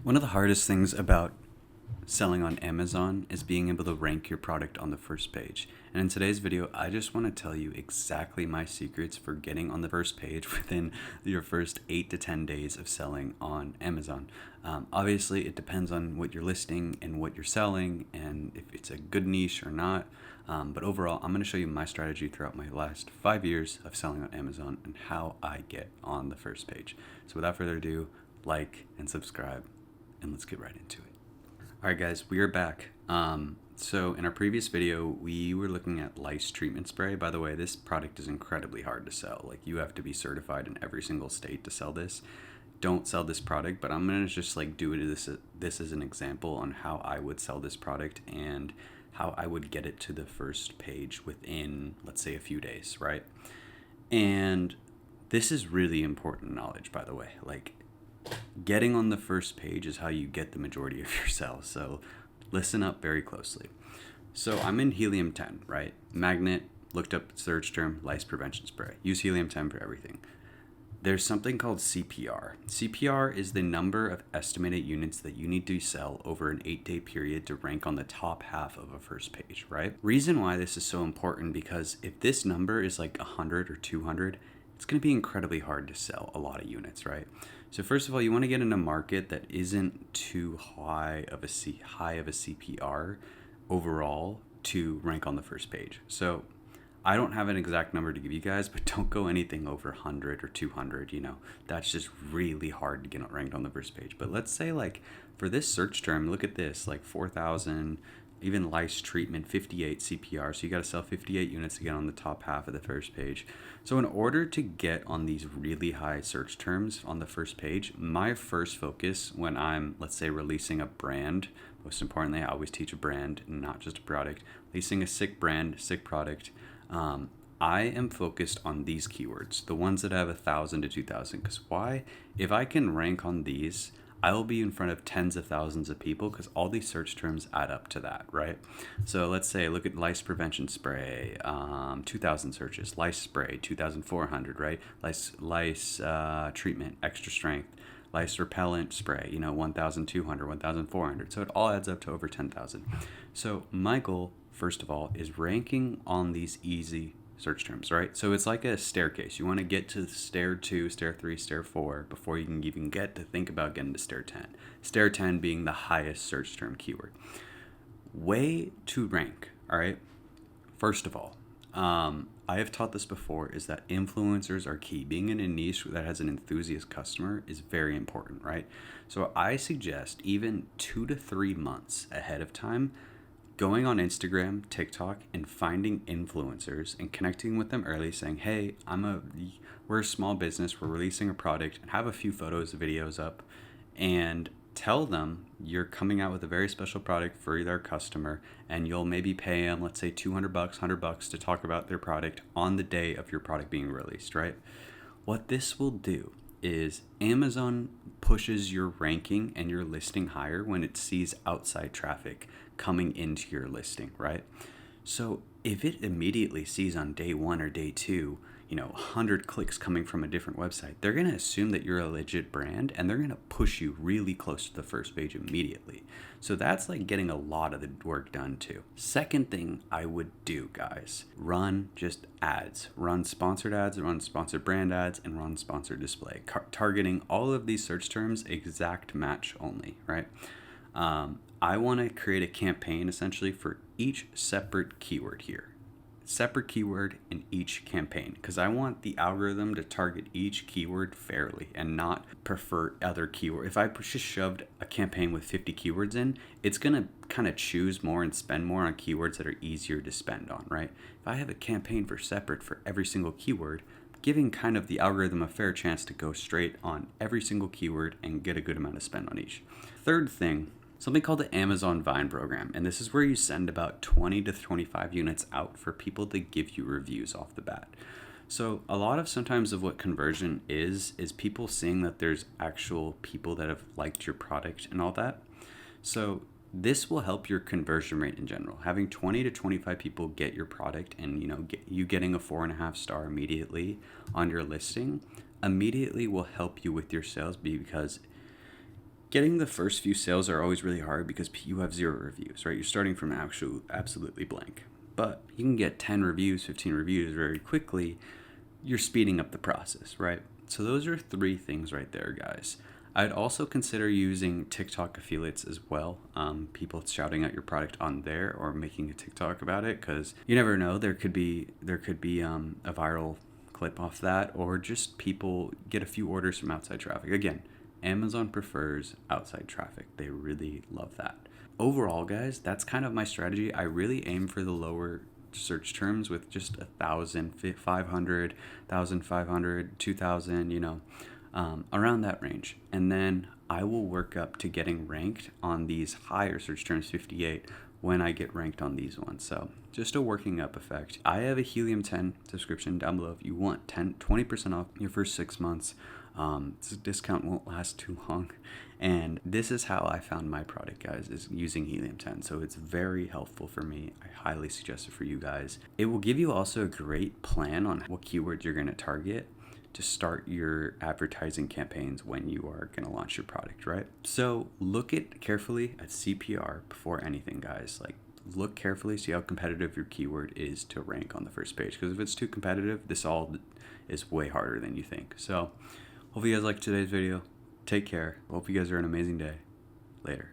One of the hardest things about selling on Amazon is being able to rank your product on the first page. And in today's video, I just want to tell you exactly my secrets for getting on the first page within your first 8 to 10 days of selling on Amazon. Obviously, it depends on what you're listing and what you're selling and if it's a good niche or not. But overall, I'm going to show you my strategy throughout my last 5 years of selling on Amazon and how I get on the first page. So without further ado, like and subscribe, and let's get right into it. All right, guys, we are back. So in our previous video, we were looking at lice treatment spray. By the way, this product is incredibly hard to sell. Like, you have to be certified in every single state to sell this. Don't sell this product, but I'm gonna just do this as an example on how I would sell this product and how I would get it to the first page within, let's say, a few days, right? And this is really important knowledge, by the way. Like, getting on the first page is how you get the majority of your sales. So listen up very closely. So I'm in Helium 10, right? Magnet, looked up search term, lice prevention spray. Use Helium 10 for everything. There's something called CPR. CPR is the number of estimated units that you need to sell over an 8-day period to rank on the top half of a first page, right? Reason why this is so important, because if this number is like 100 or 200, it's going to be incredibly hard to sell a lot of units, right? So first of all, you want to get in a market that isn't too high of a CPR overall to rank on the first page. So I don't have an exact number to give you guys, but don't go anything over 100 or 200. That's just really hard to get ranked on the first page. But let's say, like, for this search term, look at this, like 4,000, even lice treatment, 58 CPR. So you got to sell 58 units to get on the top half of the first page. So in order to get on these really high search terms on the first page, my first focus when I'm, let's say, releasing a brand, most importantly, I always teach a brand, not just a product, releasing a sick brand, sick product, I am focused on these keywords, the ones that have 1,000 to 2,000. Because why? If I can rank on these, I will be in front of tens of thousands of people, because all these search terms add up to that, right? So let's say, look at lice prevention spray, 2,000 searches, lice spray, 2,400, right? Lice treatment, extra strength, lice repellent spray, 1,200, 1,400. So it all adds up to over 10,000. So my goal, first of all, is ranking on these easy search terms, right? So it's like a staircase. You want to get to stair 2, stair 3, stair 4 before you can even get to think about getting to stair 10. Stair 10 being the highest search term keyword. Way to rank, all right? First of all, I have taught this before, is that influencers are key. Being in a niche that has an enthusiast customer is very important, right? So I suggest even 2 to 3 months ahead of time, going on Instagram, TikTok, and finding influencers and connecting with them early, saying, hey, we're a small business, we're releasing a product, and have a few photos, videos up, and tell them you're coming out with a very special product for their customer, and you'll maybe pay them, let's say, $200, $100 to talk about their product on the day of your product being released, right? What this will do is Amazon pushes your ranking and your listing higher when it sees outside traffic coming into your listing, right? So if it immediately sees on day 1 or day 2, 100 clicks coming from a different website, they're going to assume that you're a legit brand, and they're going to push you really close to the first page immediately. So that's like getting a lot of the work done too. Second thing I would do, guys, run just ads. Run sponsored ads, run sponsored brand ads, and run sponsored display. Targeting all of these search terms, exact match only, right? I want to create a campaign essentially for each separate keyword here. Separate keyword in each campaign, because I want the algorithm to target each keyword fairly and not prefer other keyword. If I just shoved a campaign with 50 keywords in, it's going to kind of choose more and spend more on keywords that are easier to spend on, right? If I have a campaign separate for every single keyword, giving kind of the algorithm a fair chance to go straight on every single keyword and get a good amount of spend on each. Third thing, something called the Amazon Vine program. And this is where you send about 20 to 25 units out for people to give you reviews off the bat. So a lot of sometimes of what conversion is people seeing that there's actual people that have liked your product and all that. So this will help your conversion rate in general. Having 20 to 25 people get your product and getting a 4.5 star immediately on your listing immediately will help you with your sales, because Getting the first few sales are always really hard because you have 0 reviews, right? You're starting from absolutely blank. But you can get 10 reviews, 15 reviews very quickly. You're speeding up the process, right? So those are 3 things right there, guys. I'd also consider using TikTok affiliates as well. People shouting out your product on there or making a TikTok about it, because you never know. There could be a viral clip off that, or just people get a few orders from outside traffic. Again, Amazon prefers outside traffic. They really love that. Overall, guys, that's kind of my strategy. I really aim for the lower search terms with just 1,000, 500, 1,500, 2,000, around that range. And then I will work up to getting ranked on these higher search terms, 58, when I get ranked on these ones. So just a working up effect. I have a Helium 10 subscription down below if you want 20% off your first 6 months. This discount won't last too long. And this is how I found my product, guys, is using Helium 10. So it's very helpful for me. I highly suggest it for you guys. It will give you also a great plan on what keywords you're going to target to start your advertising campaigns when you are going to launch your product, right? So look carefully at CPR before anything, guys. Like, look carefully, see how competitive your keyword is to rank on the first page. Because if it's too competitive, this all is way harder than you think. So hope you guys liked today's video. Take care. Hope you guys are an amazing day. Later.